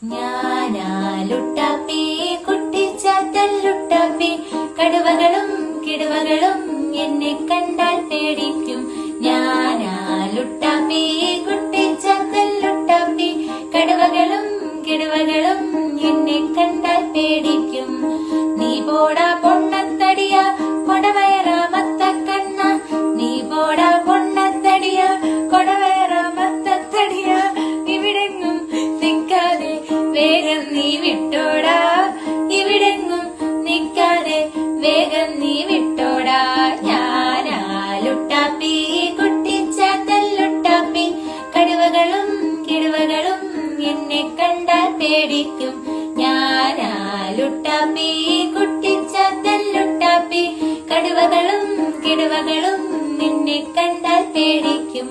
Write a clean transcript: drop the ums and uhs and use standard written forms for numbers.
ഞാനാലുട്ടാപ്പി കുട്ടിച്ചാത്തല്ലുട്ടാപ്പി കടുവകളും കിടുവകളും എന്നെ കണ്ടാൽ പേടിക്കും. ഞാനാലുട്ടാപ്പി കുട്ടിച്ചാത്തല്ലുട്ടാപ്പി കടുവകളും കിടുവകളും എന്നെ കണ്ടാൽ പേടിക്കും. നീ പോടാ പൊണ്ണത്തടിയ കൊടവയറാമത്ത കണ്ണ, നീ പോടാ പൊണ്ണത്തടിയ കൊടവയറാമത്തടിയ, ഇവിടെങ്ങും നിക്കാതെ വേഗം നീ വിട്ടോടാ, ഇവിടെങ്ങും നിക്കാതെ വേഗം നീ വിട്ടോടാ. ഞാനാലുട്ടാപ്പി കുട്ടിച്ചാത്തല്ലുട്ടാപ്പി കടുവകളും കിടുവകളും എന്നെ കണ്ടാൽ പേടിക്കും. ഞാനാലുട്ടാപ്പി കുട്ടിച്ചാത്തല്ലുട്ടാപ്പി കടുവകളും കിടുവകളും നിന്നെ കണ്ടാൽ പേടിക്കും.